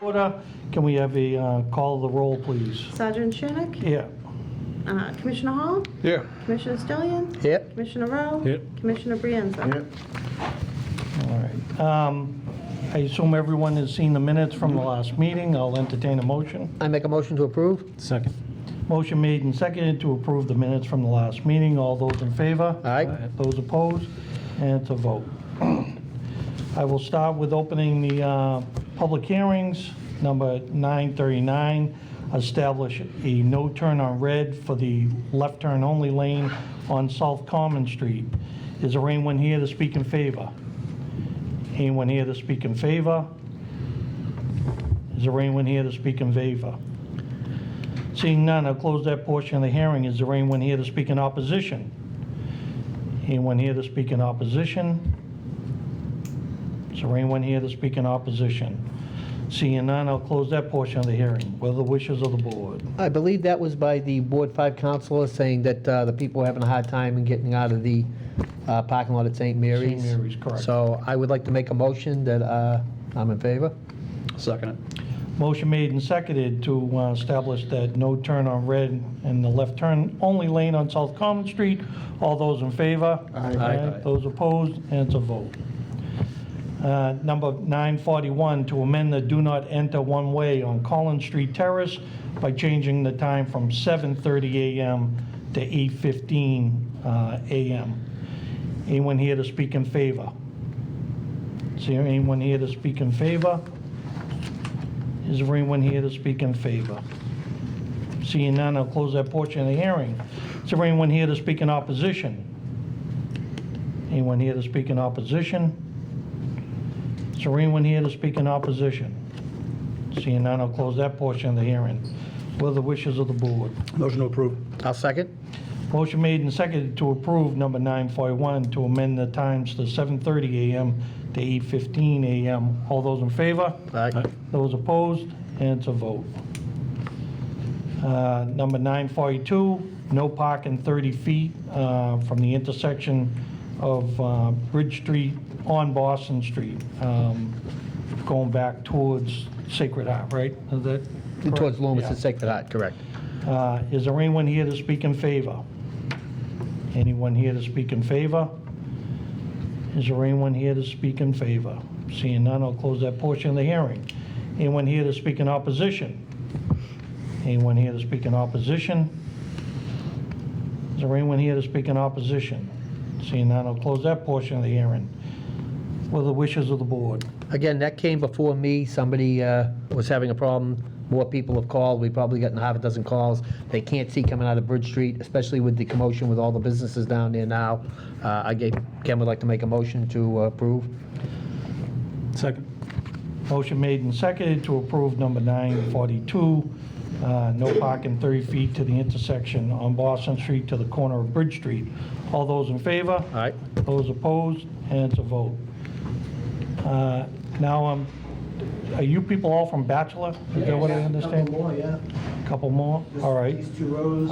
Order. Can we have a call of the roll, please? Sergeant Shinnick? Here. Commissioner Hall? Here. Commissioner Stillian? Here. Commissioner Rowe? Here. Commissioner Brienza? All right. I assume everyone has seen the minutes from the last meeting. I'll entertain a motion. I make a motion to approve. Second. Motion made and seconded to approve the minutes from the last meeting. All those in favor? Aye. Those opposed? And it's a vote. I will start with opening the public hearings. Number 939, establish a no turn on red for the left turn only lane on South Common Street. Is there anyone here to speak in favor? Anyone here to speak in favor? Is there anyone here to speak in favor? Seeing none, I'll close that portion of the hearing. Is there anyone here to speak in opposition? Anyone here to speak in opposition? Is there anyone here to speak in opposition? Seeing none, I'll close that portion of the hearing. What are the wishes of the board? I believe that was by the Ward 5 councilor saying that the people were having a hard time in getting out of the parking lot at St. Mary's. St. Mary's, correct. So I would like to make a motion that I'm in favor. Second it. Motion made and seconded to establish that no turn on red in the left turn only lane on South Common Street. All those in favor? Aye. Those opposed? And it's a vote. Number 941, to amend the do not enter one-way on Collins Street Terrace by changing the time from 7:30 a.m. to 8:15 a.m. Anyone here to speak in favor? Is there anyone here to speak in favor? Is there anyone here to speak in favor? Seeing none, I'll close that portion of the hearing. Is there anyone here to speak in opposition? Anyone here to speak in opposition? Is there anyone here to speak in opposition? Seeing none, I'll close that portion of the hearing. What are the wishes of the board? Motion to approve. I'll second. Motion made and seconded to approve number 941 to amend the times to 7:30 a.m. to 8:15 a.m. All those in favor? Aye. Those opposed? And it's a vote. Number 942, no parking 30 feet from the intersection of Bridge Street on Boston Street, going back towards Sacred Heart, right? Is that correct? Towards Loomis Yeah. and Sacred Heart, correct. Is there anyone here to speak in favor? Anyone here to speak in favor? Is there anyone here to speak in favor? Seeing none, I'll close that portion of the hearing. Anyone here to speak in opposition? Anyone here to speak in opposition? Is there anyone here to speak in opposition? Seeing none, I'll close that portion of the hearing. What are the wishes of the board? Again, that came before me. Somebody was having a problem. More people have called. We've probably gotten half a dozen calls. They can't see coming out of Bridge Street, especially with the commotion with all the businesses down there now. Ken would like to make a motion to approve. Second. Motion made and seconded to approve number 942, no parking 30 feet to the intersection on Boston Street to the corner of Bridge Street. All those in favor? All right. Those opposed? And it's a vote. Now, are you people all from Bachelor? Is that what I understand? Couple more, yeah. Couple more? All right. These two rows.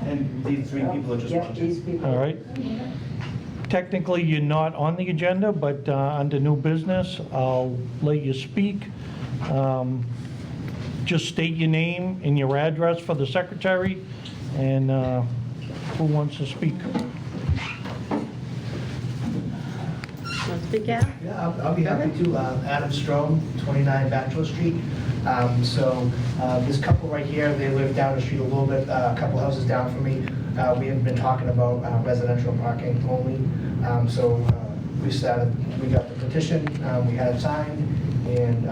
And these three people are just watching. All right. Technically, you're not on the agenda, but under new business, I'll let you speak. Just state your name and your address for the secretary, and who wants to speak? Want to speak out? Yeah, I'll be happy to. Adam Strome, 29 Bachelor Street. This couple right here, they live down the street a little bit, a couple houses down from me. We have been talking about residential parking only. We got the petition, we had it signed, and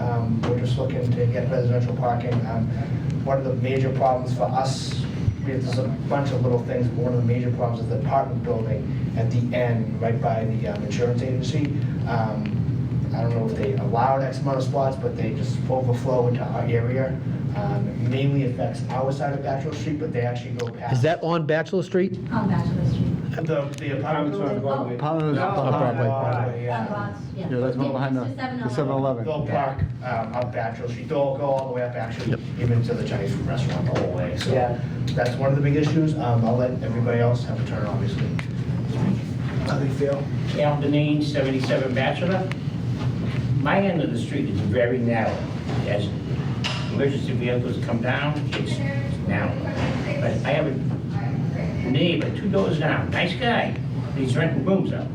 we're just looking to get residential parking. One of the major problems for us, there's a bunch of little things, but one of the major problems is the apartment building at the end, right by the insurance agency. I don't know if they allowed X amount of spots, but they just overflow into our area. It mainly affects our side of Bachelor Street, but they actually go past. Is that on Bachelor Street? On Bachelor Street. The apartment building? Broadway. Yeah. Yeah, that's one behind the 7-Eleven. They'll park up Bachelor Street. They'll go all the way up, actually, even to the Chinese food restaurant the whole way. So that's one of the big issues. I'll let everybody else have a turn, obviously. How do you feel? Al Deneen, 77 Bachelor. my end of the street is very narrow. As emergency vehicles come down, it's narrow. But I have a neighbor 2 doors down, nice guy, he's renting rooms out.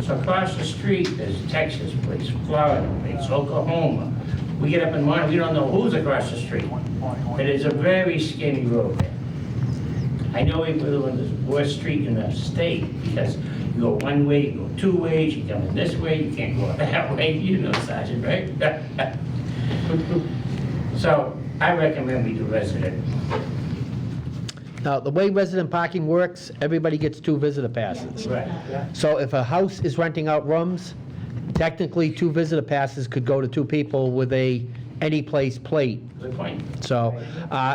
So across the street, there's Texas place, Florida place, Oklahoma. We get up in the morning, we don't know who's across the street. It is a very skinny road there. I know we live on the worst street in the state because you go one way, you go 2 ways, you come in this way, you can't go that way, you know, Sergeant, right? So I recommend we do resident. Now, the way resident parking works, everybody gets 2 visitor passes. Right. So if a house is renting out rooms, technically 2 visitor passes could go to 2 people with a any place plate. Good point. So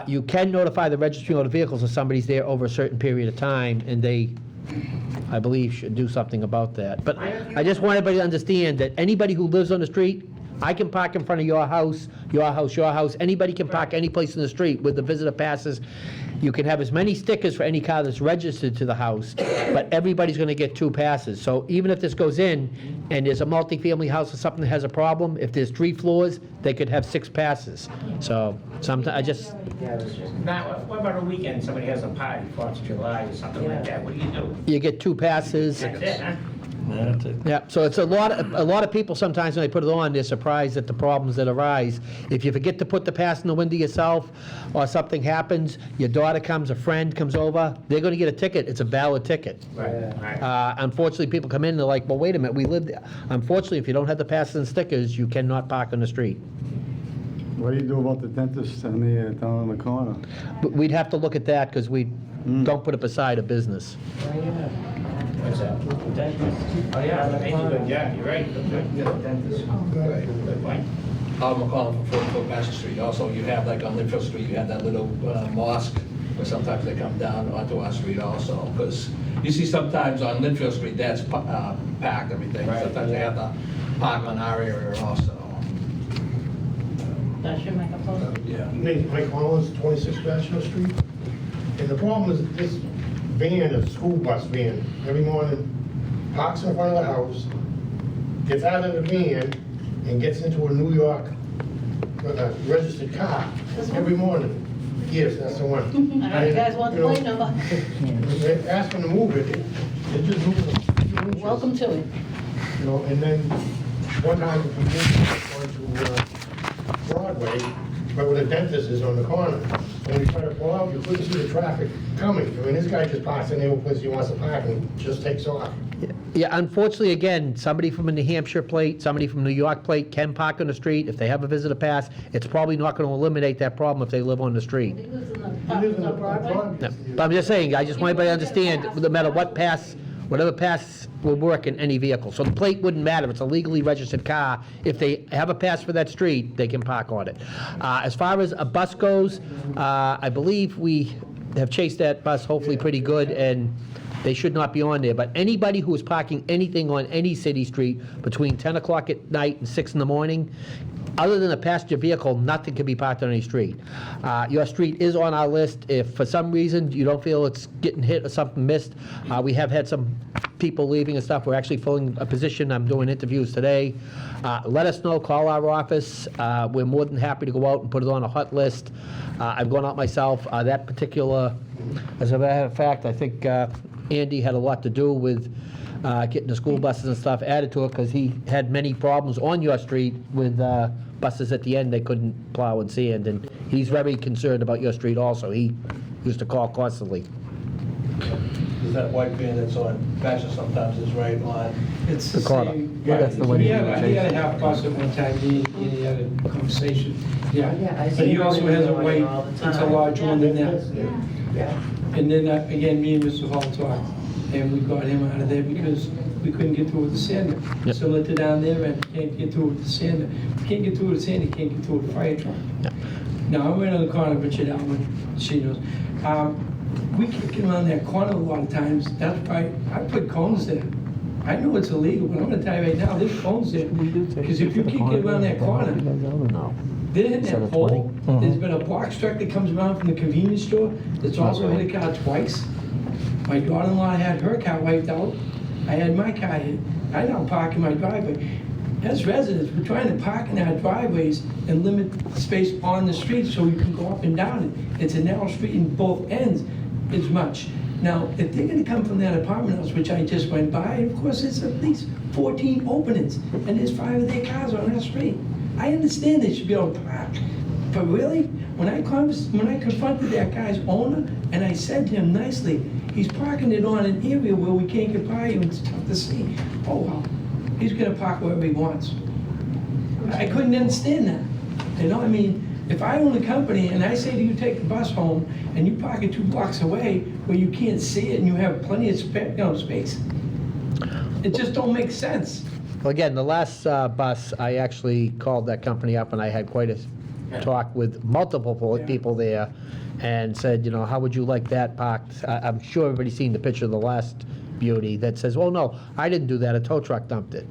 you can notify the registry of motor vehicles if somebody's there over a certain period of time, and they, I believe, should do something about that. But I just want everybody to understand that anybody who lives on the street, I can park in front of your house, your house, your house. Anybody can park any place in the street with the visitor passes. You can have as many stickers for any car that's registered to the house, but everybody's going to get 2 passes. So even if this goes in and there's a multifamily house or something that has a problem, if there's 3 floors, they could have 6 passes. So sometimes I just, Now, what about a weekend, somebody has a party, 4th of July or something like that, what do? you get 2 passes. That's it, huh? That's it. Yeah, so it's a lot of people sometimes when they put it on, they're surprised at the problems that arise. If you forget to put the pass in the window yourself, or something happens, your daughter comes, a friend comes over, they're gonna get a ticket, it's a valid ticket. Right. Unfortunately, people come in and they're like, well, wait a minute, we live there. Unfortunately, if you don't have the passes and stickers, you cannot park on the street. What do you do about the dentist down on the corner? But we'd have to look at that, because we don't put it beside a business. What's that? Oh, yeah, that makes a good job, you're right. Good point. I'm calling from 44 Bassett Street. Also, you have, like on Linfield Street, you have that little mosque, where sometimes they come down onto our street also. Because you see sometimes on Linfield Street, that's packed, everything. Right. Sometimes they have to park on our area also. That's your microphone. Yeah. Name's Mike Collins, 26 Bachelor Street. And the problem is this van, a school bus van, every morning parks in front of the house, gets out of the van and gets into a New York registered car every morning. Yes, that's the one. I know you guys want the plate number. They ask them to move it, it just moves a few inches. Welcome to it. You know, and then one time we did going to Broadway, but where the dentist is on the corner. When we try to pull out, you couldn't see the traffic coming. I mean, this guy just parks in there because he wants to park and just takes off. Yeah, unfortunately, again, somebody from a New Hampshire plate, somebody from New York plate can park on the street. If they have a visitor pass, it's probably not going to eliminate that problem if they live on the street. He lives in He lives in the the Broadway. Yeah, but I'm just saying, I just want everybody to understand, no matter what pass, whatever pass will work in any vehicle. So the plate wouldn't matter, it's a legally registered car. If they have a pass for that street, they can park on it. As far as a bus goes, I believe we have chased that bus hopefully pretty good, and they should not be on there. But anybody who is parking anything on any city street between 10 o'clock at night and 6 in the morning, other than a passenger vehicle, nothing can be parked on any street. Your street is on our list. If for some reason you don't feel it's getting hit or something missed, we have had some people leaving and stuff. We're actually filling a position. I'm doing interviews today. Let us know, call our office. We're more than happy to go out and put it on a hot list. I've gone out myself. That particular, as a matter of fact, I think Andy had a lot to do with getting the school buses and stuff added to it, because he had many problems on your street with buses at the end they couldn't plow and sand, and he's very concerned about your street also. He used to call constantly. There's that white van that's on Bassett sometimes is right on. It's the corner. same. Yeah, that's the one you had a half bus at one time, he had a conversation. Yeah, but he also has a white, it's a large one in there. And then, again, me and Mr. Hall talked, and we got him out of there because we couldn't get through with the sander. Yep. Similar to down there, and can't get through with the sander. If you can't get through with the sander, you can't get through with the fire truck. Yep. Now, I'm right on the corner of Richard Allen, she knows. We can't get around that corner a lot of times. That's why I put cones there. I know it's illegal, but I'm gonna tell you right now, there's cones there. Because if you can't get around that corner, they're hitting that pole. There's been a box truck that comes around from the convenience store that's also hit a car twice. My daughter-in-law had her car wiped out. I had my car hit. I now park in my driveway. as residents, we're trying to park in our driveways and limit space on the street so we can go up and down it. It's a narrow street in both ends as much. Now, if they're gonna come from that apartment house, which I just went by, of course, it's at least 14 openings, and there's 5 of their cars on our street. I understand they should be able to park, but really, when I confronted that guy's owner, and I said to him nicely, he's parking it on an area where we can't get by you, it's tough to see. Oh, well, he's gonna park wherever he wants. I couldn't understand that. You know, I mean, if I own a company and I say to you, take the bus home, and you park it 2 blocks away where you can't see it and you have plenty of space, it just don't make sense. Well, again, the last bus, I actually called that company up and I had quite a talk with multiple people there and said, you know, how would you like that parked? I'm sure everybody's seen the picture of the last beauty that says, oh, no, I didn't do that, a tow truck dumped it.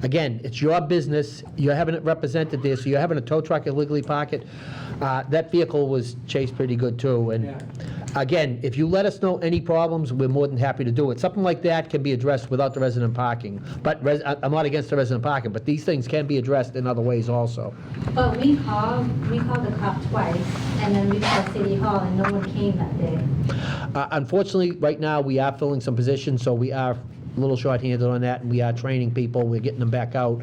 Again, it's your business, you're having it represented there, so you're having a tow truck illegally park it. That vehicle was chased pretty good too, and again, if you let us know any problems, we're more than happy to do it. Something like that can be addressed without the resident parking, but I'm not against the resident parking, but these things can be addressed in other ways also. But we called the cop twice, and then we called City Hall, and no one came that day. Unfortunately, right now, we are filling some positions, so we are a little short-handed on that, and we are training people, we're getting them back out.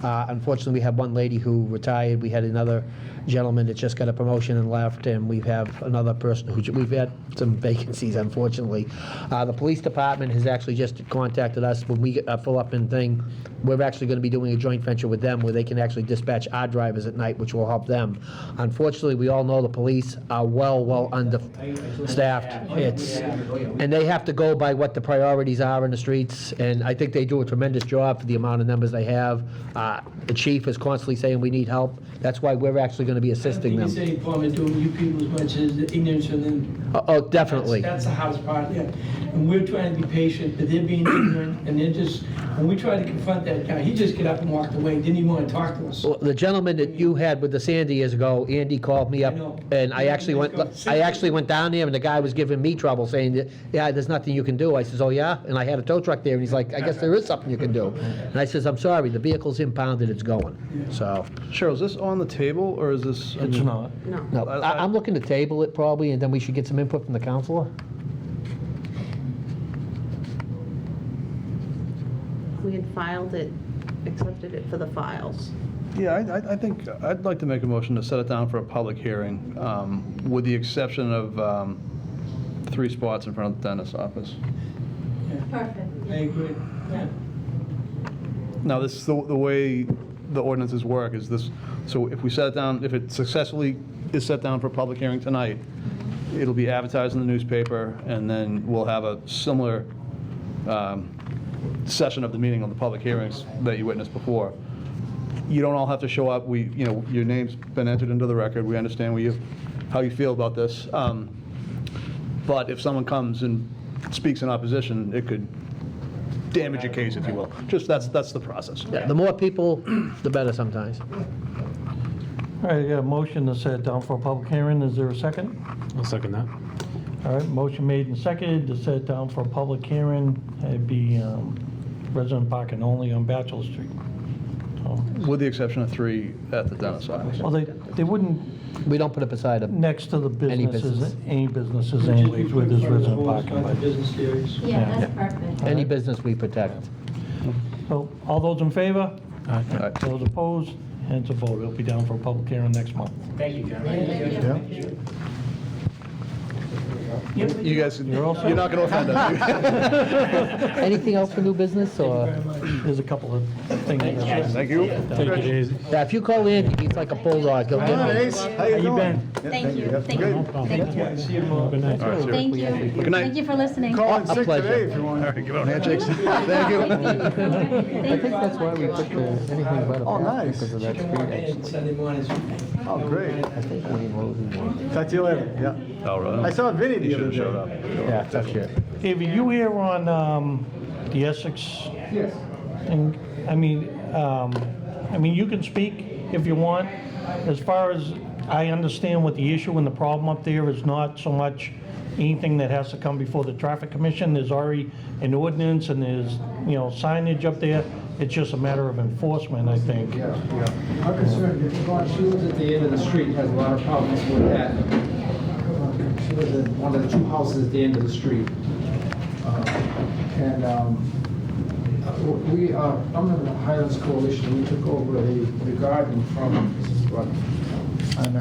Unfortunately, we have one lady who retired, we had another gentleman that just got a promotion and left, and we have another person we've had some vacancies, unfortunately. The police department has actually just contacted us when we fill up in thing. We're actually going to be doing a joint venture with them where they can actually dispatch our drivers at night, which will help them. Unfortunately, we all know the police are well understaffed. And they have to go by what the priorities are in the streets, and I think they do a tremendous job for the amount of numbers they have. The chief is constantly saying we need help. That's why we're actually going to be assisting them. I don't think it's any problem doing you people as much as the ignorance of them. Oh, definitely. That's the hardest part, yeah. And we're trying to be patient, but they're being ignorant, and they're just, when we tried to confront that guy, he just got up and walked away, didn't even want to talk to us. Well, the gentleman that you had with the Sandy years ago, Andy called me up, I know. and I actually went down there, and the guy was giving me trouble, saying, that, yeah, there's nothing you can do. I says, oh, yeah? And I had a tow truck there, and he's like, I guess there is something you can do. And I says, I'm sorry, the vehicle's impounded, it's going. So, Cheryl, is this on the table, or is this? It's not. no, I'm looking to table it probably, and then we should get some input from the counselor. We had filed it, accepted it for the files. Yeah, I think, I'd like to make a motion to set it down for a public hearing, with the exception of 3 spots in front of the dentist's office. Perfect. I agree, yeah. Now, this is the way the ordinances work, is this, so if we set it down, if it successfully is set down for a public hearing tonight, it'll be advertised in the newspaper, and then we'll have a similar session of the meeting on the public hearings that you witnessed before. You don't all have to show up. Your name's been entered into the record. We understand how you feel about this. But if someone comes and speaks in opposition, it could damage your case, if you will. Just that's the process. Yeah, the more people, the better sometimes. All right, I got a motion to set it down for a public hearing. Is there a second? I'll second that. All right, motion made and seconded to set it down for a public hearing. It'd be resident parking only on Bachelor Street. So, With the exception of 3 at the dentist's office. well, they wouldn't, We don't put it beside them. next to the Any businesses, business. any businesses anyways, where there's resident parking. But Business areas. Yeah, that's perfect. Any business we protect. So, all those in favor? All right. Those opposed? And it's a vote. It'll be down for a public hearing next month. Thank you, gentlemen. You guys, You're all set? you're not going to offend us. Anything else for new business, or? There's a couple of things. Thank you. Yeah, if you call Andy, he's like a bulldog, he'll get me. How you been? Thank you, thank you, thank you. See you tomorrow. Good night. Thank you. Good night. Thank you for listening. Call in A sick pleasure. today if you want. All right, give out handshakes. Thank you. I think that's why we put anything right up Oh, there, nice. because of that speed. Sunday mornings. Oh, great. I think Wayne Rosen won. Talk to you later, yeah. Oh, really? I saw Vinny the You other should have showed day. up. Yeah, tough shit. Ava, you here on the Essex? Yes. And, I mean, you can speak if you want. As far as I understand what the issue and the problem up there is not so much anything that has to come before the traffic commission. There's already an ordinance and there's, signage up there. It's just a matter of enforcement, I think. Yeah. Our concern, she lives at the end of the street, has a lot of problems with that. She lives in one of the two houses at the end of the street. We, I'm in the Highlands Coalition, we took over the garden from, this is what, and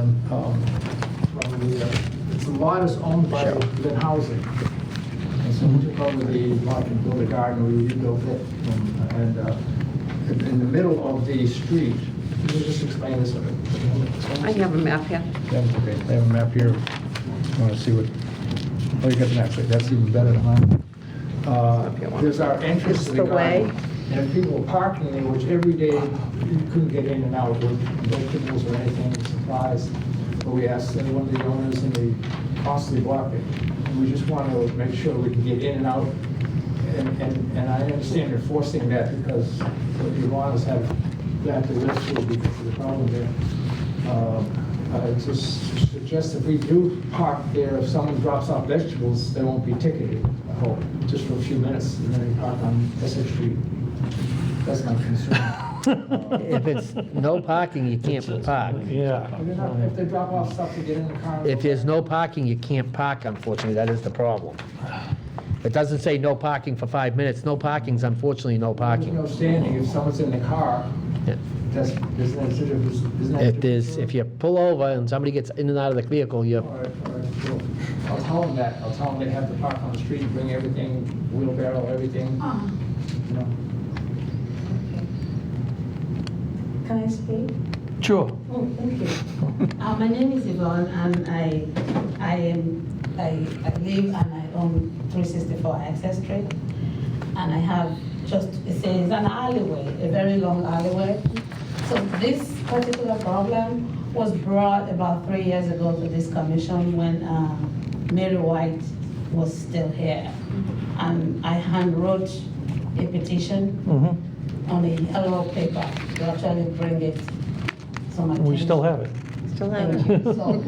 it's the lot is owned by Lynn Housing. And so we took over the lot and built a garden, we rebuilt it, and in the middle of the street, can you just explain this a bit? I have a map here. That's okay, I have a map here. I want to see what, oh, you got the map, that's even better than mine. There's our entrance to the garden. And people were parking there, which every day you couldn't get in and out with vegetables or anything, supplies. But we asked one of the owners and they constantly block it. And we just want to make sure we can get in and out. And I understand enforcing that because what you want is have that to live through because of the problem there. I just suggest if we do park there, if someone drops off vegetables, they won't be ticketed, I hope, just for a few minutes, and then they park on Essex Street. That's my concern. If it's no parking, you can't park. Yeah. If they drop off stuff to get in the car. If there's no parking, you can't park, unfortunately, that is the problem. It doesn't say no parking for 5 minutes, no parking's unfortunately no There's parking. no standing, if someone's in the car, Yeah. isn't that? If you pull over and somebody gets in and out of the vehicle, you, All right, well, I'll tell them that, I'll tell them they have to park on the street and bring everything, wheelbarrow, everything, you know. Can I speak? Sure. Oh, thank you. My name is Yvonne, and I live and I own 364 Access Street, and I have it's an alleyway, a very long alleyway. So this particular problem was brought about 3 years ago to this commission when Mary White was still here, and I handwrote a petition on a yellow paper to actually bring it. We still have it. Still have it. So,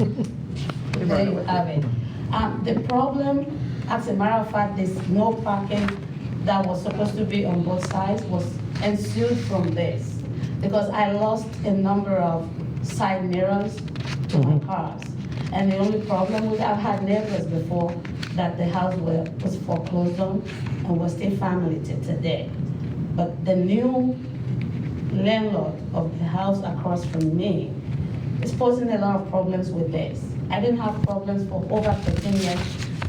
there you have it. The problem, as a matter of fact, this no parking that was supposed to be on both sides was ensued from this. Because I lost a number of side mirrors to my cars. And the only problem I've had neighbors before that the house was foreclosed on and was still family till today. But the new landlord of the house across from me is posing a lot of problems with this. I didn't have problems for over 15 years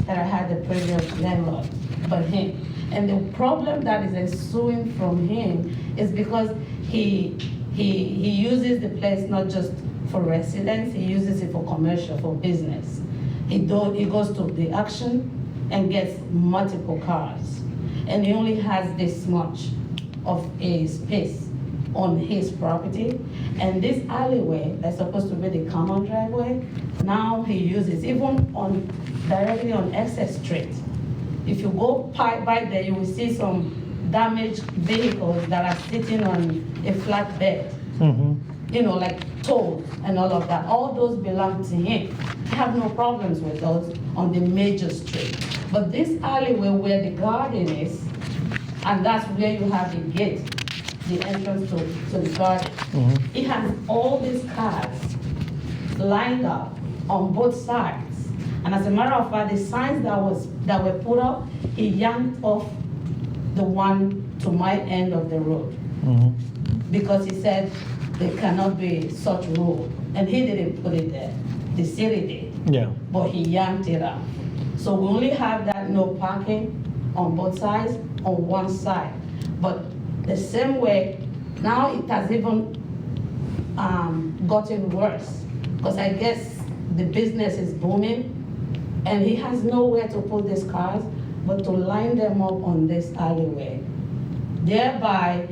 that I had the previous landlord, but him. And the problem that is ensuing from him is because he uses the place not just for residents, he uses it for commercial, for business. He goes to the auction and gets multiple cars. And he only has this much of a space on his property. And this alleyway that's supposed to be the common driveway, now he uses, even directly on Essex Street. If you go by there, you will see some damaged vehicles that are sitting on a flat bed. You know, like tolls and all of that. All those belong to him. I have no problems with those on the major street. But this alleyway where the garden is, and that's where you have the gate, the entrance to the garden. It has all these cars lined up on both sides. And as a matter of fact, the signs that were put up, he yanked off the one to my end of the road. Because he said there cannot be such road. And he didn't put it there, the city did. Yeah. But he yanked it out. So we only have that no parking on both sides, on one side. But the same way, now it has even gotten worse. Because I guess the business is booming, and he has nowhere to put these cars but to line them up on this alleyway, thereby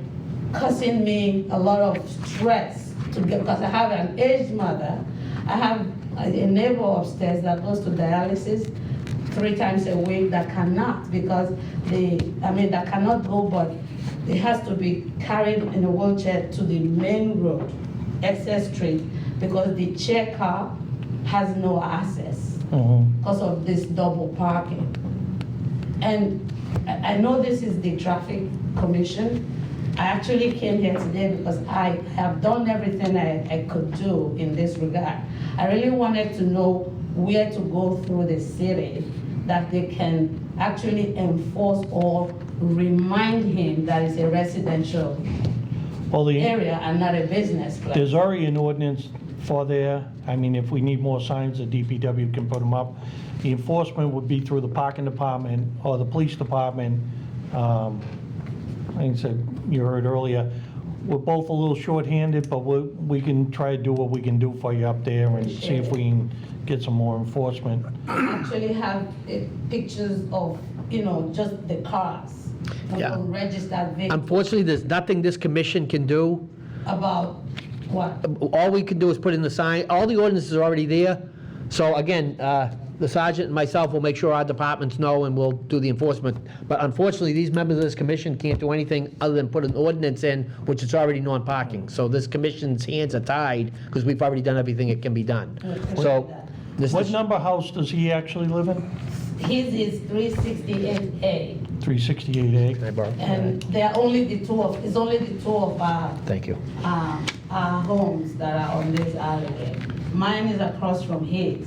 causing me a lot of stress because I have an aged mother. I have a neighbor upstairs that goes to dialysis 3 times a week that cannot because that cannot go, but it has to be carried in a wheelchair to the main road, Excess Street, because the chair car has no access because of this double parking. And I know this is the traffic commission, I actually came here today because I have done everything I could do in this regard. I really wanted to know where to go through the city that they can actually enforce or remind him that it's a residential Well, area and not a business place. there's already an ordinance for there. I mean, if we need more signs, the DPW can put them up. The enforcement would be through the parking department or the police department. Like I said, you heard earlier, we're both a little short-handed, but we can try to do what we can do for you up there and see if we can get some more enforcement. Actually have pictures of, just the cars. Yeah. Registered vehicles. Unfortunately, there's nothing this commission can do. About what? All we can do is put in the sign, all the ordinances are already there. So again, the sergeant and myself will make sure our departments know and we'll do the enforcement. But unfortunately, these members of this commission can't do anything other than put an ordinance in, which is already non-parking. So this commission's hands are tied because we've already done everything that can be done. So this What is, number house does he actually live in? His is 368A. 368A? can I borrow? And there are only the two of our Thank you. homes that are on this alleyway. Mine is across from his,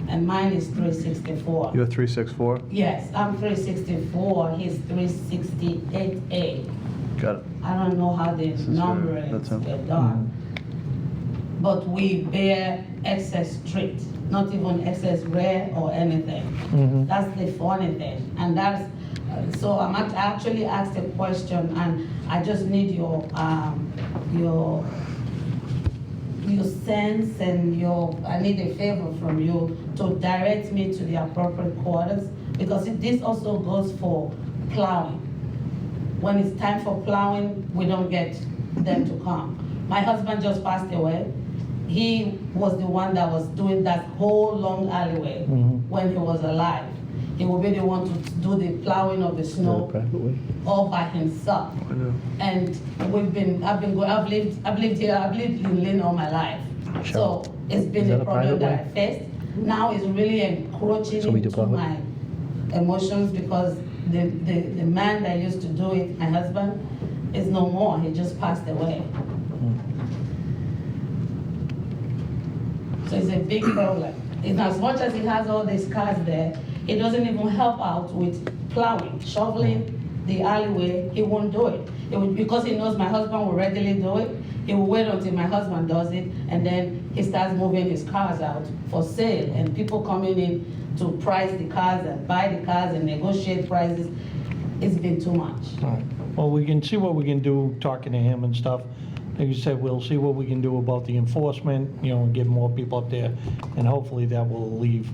and mine is 364. You're 364? Yes, I'm 364, he's 368A. Got it. I don't know how the numbering that's him. were done. But we bear excess street, not even excess rear or anything. That's the funny thing. And that's, so I actually asked a question, and I just need your sense and I need a favor from you to direct me to the appropriate quarters, because this also goes for plowing. When it's time for plowing, we don't get them to come. My husband just passed away. He was the one that was doing that whole long alleyway when he was alive. He would be the one to do the plowing of the snow all by himself. And I've lived here, I've lived in Lynn all my life. So it's been a problem that I faced. Now it's really encroaching into my emotions because the man that used to do it, my husband, is no more. He just passed away. So it's a big problem. In as much as he has all these cars there, it doesn't even help out with plowing, shoveling the alleyway. He won't do it. Because he knows my husband will readily do it. He will wait until my husband does it, and then he starts moving his cars out for sale, and people coming in to price the cars and buy the cars and negotiate prices. It's been too much. All right. Well, we can see what we can do, talking to him and stuff. Like you said, we'll see what we can do about the enforcement, and get more people up there, and hopefully that will alleviate,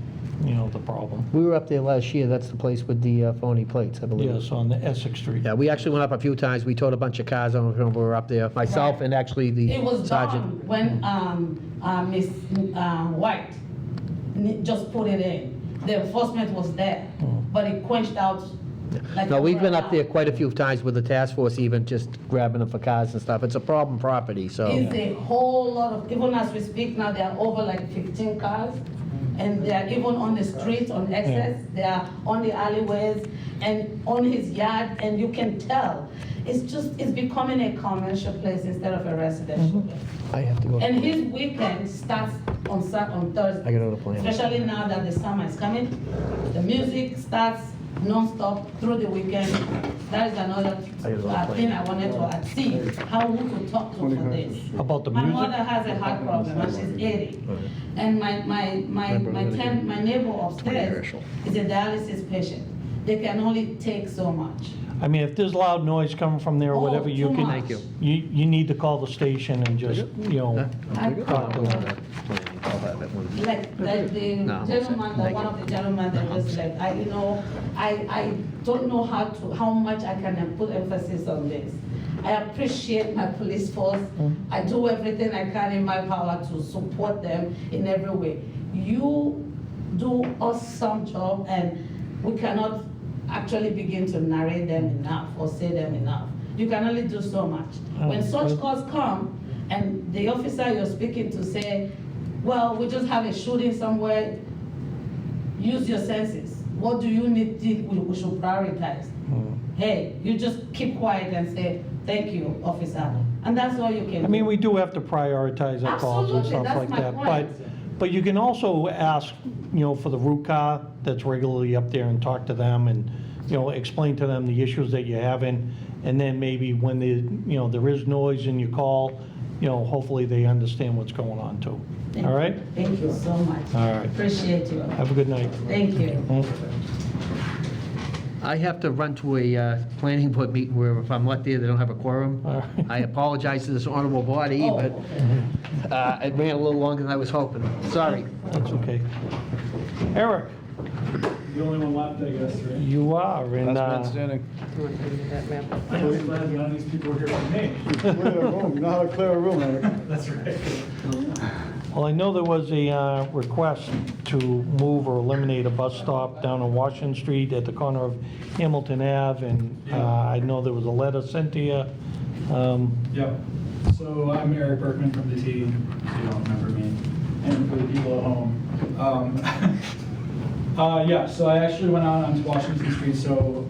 the problem. We were up there last year, that's the place with the phony plates, I believe. Yes, on the Essex Street. Yeah, we actually went up a few times, we towed a bunch of cars, I don't know if you remember, we were up there, myself Right. and actually the It was sergeant. done when Miss White just put it in. The enforcement was there, but it quenched out. Like No, we've been over up an there hour. quite a few times with the task force even, just grabbing them for cars and stuff. It's a problem property, so. It's a whole lot of, even as we speak now, there are over like 15 cars. And they are even on the street, on excess, they are on the alleyways and on his yard, and you can tell. It's becoming a commercial place instead of a residential place. I have to go. And his weekend starts on Thursday. I got another plan. Especially now that the summer is coming. The music starts non-stop through the weekend. That is another thing I wanted to see, how we could talk to for this. About the My music? mother has a heart problem and she's 80. And my neighbor upstairs is a dialysis patient. They can only take so much. I mean, if there's loud noise coming from there or Oh, whatever, you too can. much. Thank You need to call the station and just, talk to them. Like the No, gentleman, thank one you. of the gentlemen that just like, I don't know how much I can put emphasis on this. I appreciate my police force. I do everything I can in my power to support them in every way. You do awesome job, and we cannot actually begin to narrate them enough or say them enough. You can only do so much. When such calls come, and the officer you're speaking to say, well, we just have a shooting somewhere, use your senses. What do you need, we should prioritize? hey, you just keep quiet and say, thank you, officer. And that's all you can do. I mean, we do have to prioritize our calls and Absolutely, stuff that's like my that. point. But you can also ask, for the root car that's regularly up there and talk to them and, explain to them the issues that you're having. And then maybe when there is noise in your call, hopefully they understand what's going on too. Thank All you. right? Thank you so much. All right. Appreciate you. Have a good night. Thank you. I have to run to a planning board meeting where if I'm not there, they don't have a quorum. All right. I apologize to this honorable body, Oh, but it ran a little longer than I was hoping. Sorry. That's okay. Eric, The only one left, I guess, right? you are, and, Last man standing. I'm really glad none of these people were here for me. Clear a room, you know how to clear a room, Eric. That's right. well, I know there was a request to move or eliminate a bus stop down on Washington Street at the corner of Hamilton Ave, and I know there was a letter sent to you. Yep. So I'm Eric Berkman from the T, if you don't remember me, and for the people at home. So I actually went out onto Washington Street. So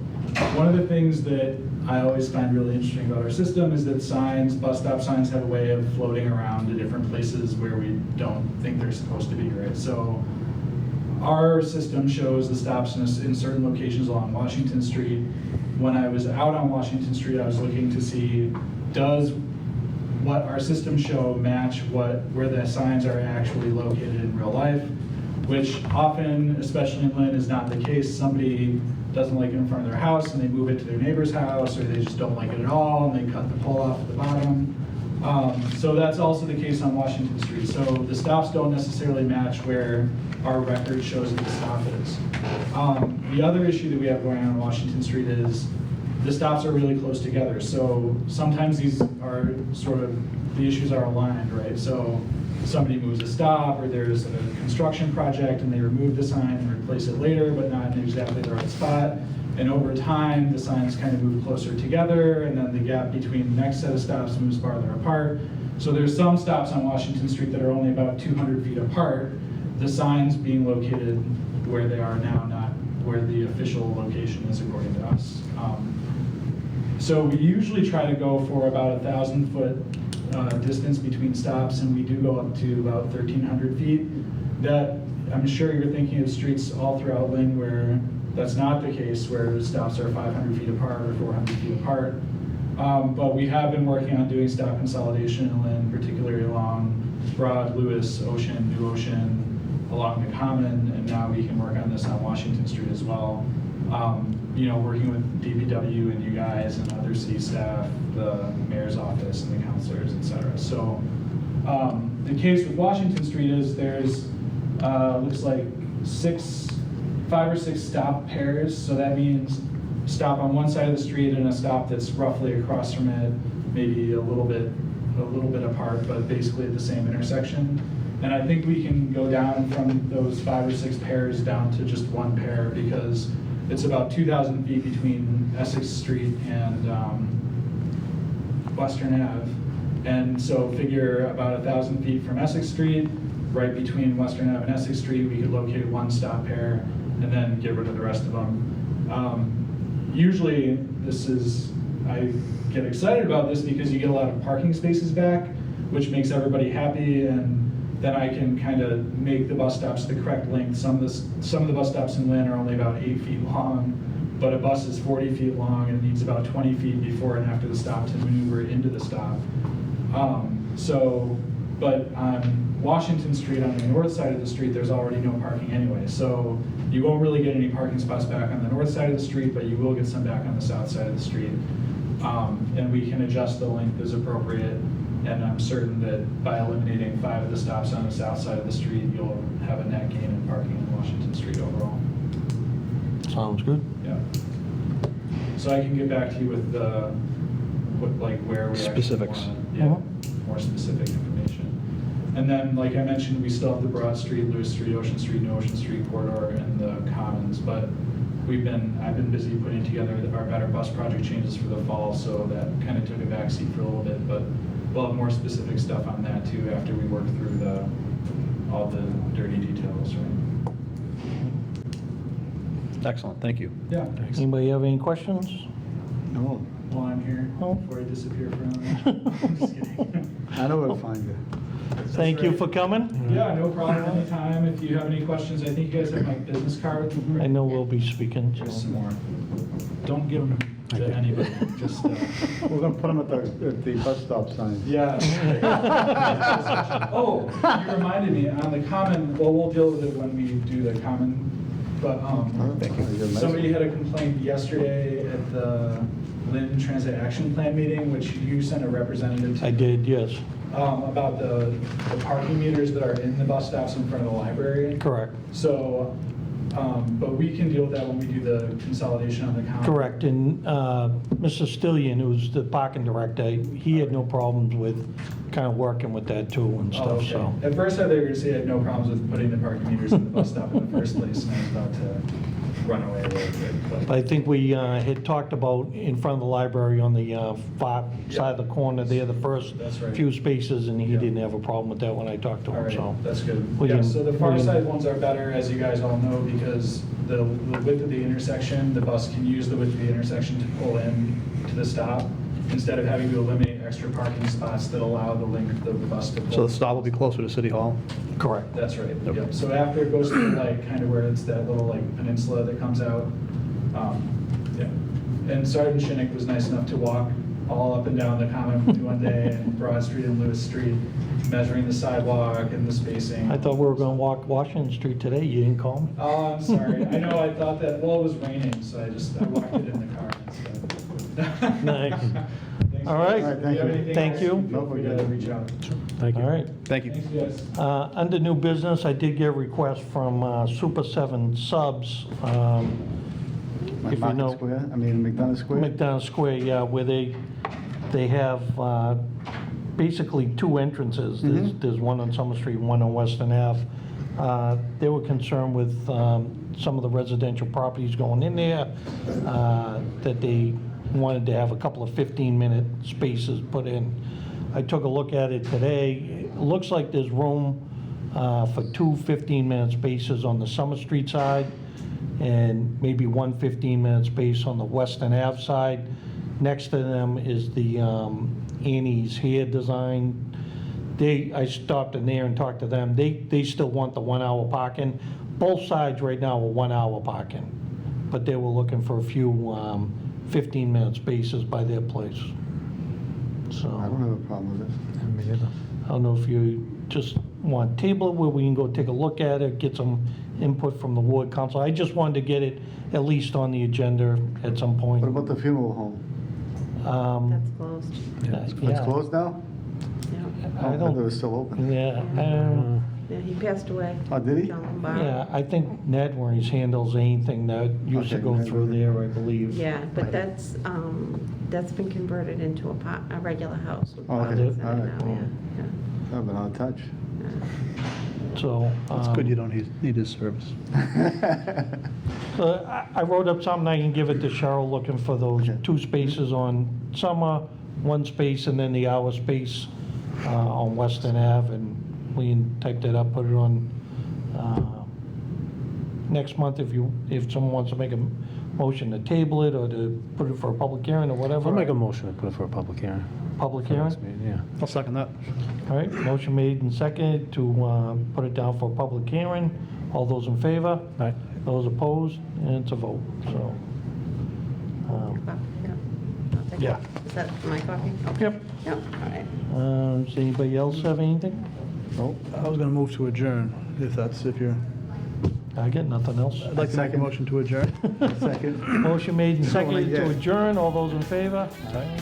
one of the things that I always find really interesting about our system is that signs, bus stop signs, have a way of floating around to different places where we don't think they're supposed to be, right? So our system shows the stops in certain locations along Washington Street. When I was out on Washington Street, I was looking to see, does what our system show match where the signs are actually located in real life? Which often, especially in Lynn, is not the case. Somebody doesn't like it in front of their house and they move it to their neighbor's house, or they just don't like it at all and they cut the pole off at the bottom. So that's also the case on Washington Street. So the stops don't necessarily match where our record shows that the stop is. The other issue that we have going on Washington Street is the stops are really close together. So sometimes these are the issues are aligned, right? So somebody moves a stop, or there's a construction project and they remove the sign and replace it later, but not in exactly the right spot. And over time, the signs kind of move closer together, and then the gap between the next set of stops moves farther apart. So there's some stops on Washington Street that are only about 200 feet apart, the signs being located where they are now, not where the official location is according to us. So we usually try to go for about 1,000-foot distance between stops, and we do go up to about 1,300 feet. That, I'm sure you're thinking of streets all throughout Lynn where that's not the case, where the stops are 500 feet apart or 400 feet apart. But we have been working on doing stop consolidation in Lynn, particularly along Broad, Lewis, Ocean, New Ocean, along the Common, and now we can work on this on Washington Street as well. Working with DPW and you guys and other city staff, the mayor's office and the counselors, et cetera. So the case with Washington Street is there's, looks like 5 or 6 stop pairs. So that means stop on one side of the street and a stop that's roughly across from it, maybe a little bit apart, but basically at the same intersection. And I think we can go down from those 5 or 6 pairs down to just one pair, because it's about 2,000 feet between Essex Street and Western Ave. And so figure about 1,000 feet from Essex Street, right between Western Ave and Essex Street, we could locate one stop pair and then get rid of the rest of them. Usually I get excited about this because you get a lot of parking spaces back, which makes everybody happy, and then I can kind of make the bus stops the correct length. Some of the bus stops in Lynn are only about 8 feet long, but a bus is 40 feet long and it needs about 20 feet before and after the stop to maneuver into the stop. But on Washington Street, on the north side of the street, there's already no parking anyway. So you won't really get any parking spots back on the north side of the street, but you will get some back on the south side of the street. And we can adjust the length as appropriate. And I'm certain that by eliminating 5 of the stops on the south side of the street, you'll have a net gain in parking on Washington Street overall. Sounds good. Yeah. So I can get back to you with where we Specifics. actually want more specific information. And then, like I mentioned, we still have the Broad Street, Lewis Street, Ocean Street, New Ocean Street corridor, and the Commons. But I've been busy putting together our Better Bus project changes for the fall, so that kind of took a backseat for a little bit. But we'll have more specific stuff on that too after we work through all the dirty details, right? Excellent, thank you. Yeah, thanks. Anybody have any questions? No, while I'm here, Oh. before I disappear forever. I'm just kidding. I know where to find you. Thank you for coming. Yeah, no problem, anytime. If you have any questions, I think you guys have my business card. I know we'll be speaking. Here's some more. Don't give them to anybody, just, We're gonna put them at the bus stop sign. yeah. Oh, you reminded me, on the common, well, we'll deal with it when we do the common, but, somebody had a complaint yesterday at the Lynn Transit Action Plan meeting, which you sent a representative to. I did, yes. About the parking meters that are in the bus stops in front of the library. Correct. So, but we can deal with that when we do the consolidation on the common. Correct, and Mr. Stillian, who's the parking director, he had no problems with kind of working with that too and Oh, stuff, okay. so. At first, I thought you were going to say I had no problems with putting the parking meters in the bus stop in the first place, and I was about to run away a little bit. But I think we had talked about in front of the library on the far side of the corner there, the first That's right. few spaces, and he Yeah. didn't have a problem with that when I talked to All him, right, so. that's good. We Yeah, can- so the we far can- side ones are better, as you guys all know, because the width of the intersection, the bus can use the width of the intersection to pull in to the stop, instead of having to eliminate extra parking spots that allow the length of the bus to pull. So the stop will be closer to City Hall? Correct. That's right, yep. So after it goes to the light, kind of where it's that little like peninsula that comes out. Yeah. And Sergeant Shinnick was nice enough to walk all up and down the common one day, and Broad Street and Lewis Street, measuring the sidewalk and the spacing. I thought we were gonna walk Washington Street today, you didn't call me? Oh, I'm sorry. I know, I thought that, well, it was raining, so I walked it in the car instead. Nice. Thanks, All right. guys. All right, If thank you have you. anything Thank else, you. Feel free to reach out. All right. Thank you. Thanks, guys. Under new business, I did get a request from Super 7 Subs, if you Market know. Square, I mean McDonough Square? McDonough Square, yeah, where they have basically two entrances. There's one on Summer Street, one on Western Ave. They were concerned with some of the residential properties going in there, that they wanted to have a couple of 15-minute spaces put in. I took a look at it today. It looks like there's room for two 15-minute spaces on the Summer Street side, and maybe one 15-minute space on the Western Ave side. Next to them is the Annie's Hair Design. I stopped in there and talked to them. They still want the 1 hour parking. Both sides right now are 1 hour parking, but they were looking for a few 15-minute spaces by their place. So. I don't have a problem with it. I don't know if you just want to table it where we can go take a look at it, get some input from the ward council. I just wanted to get it at least on the agenda at some point. What about the funeral home? That's closed. It's closed now? Yeah. I thought it don't, was still open. yeah, Yeah, he passed away. Oh, did he? John Lombardo. yeah, I think Ned Worries handles anything that used to Okay, go Ned through Worries. there, I believe. Yeah, but that's been converted into a regular house. with Oh, okay. apartments in it All right. now, yeah, I've been out of touch. So. It's good you don't need his service. So I wrote up something, I can give it to Cheryl, looking for those Okay. two spaces on Summer, one space, and then the hour space on Western Ave, and we can type that up, put it on next month if someone wants to make a motion to table it or to put it for a public hearing or whatever. I'll make a motion to put it for a public hearing. Public for hearing? next meeting, Yeah. I'll second that. All right, motion made and seconded to put it down for a public hearing. All those in favor? Aye. Those opposed? And it's a vote, so. yeah. I'll take it. Yeah. Is that my copy? Okay. Yep. Yep, all right. Does anybody else have anything? Nope. I was going to move to adjourn, if you're, I got nothing else. I'd like to make a motion to adjourn. Second. Motion made and seconded to adjourn. All those in favor? Aye.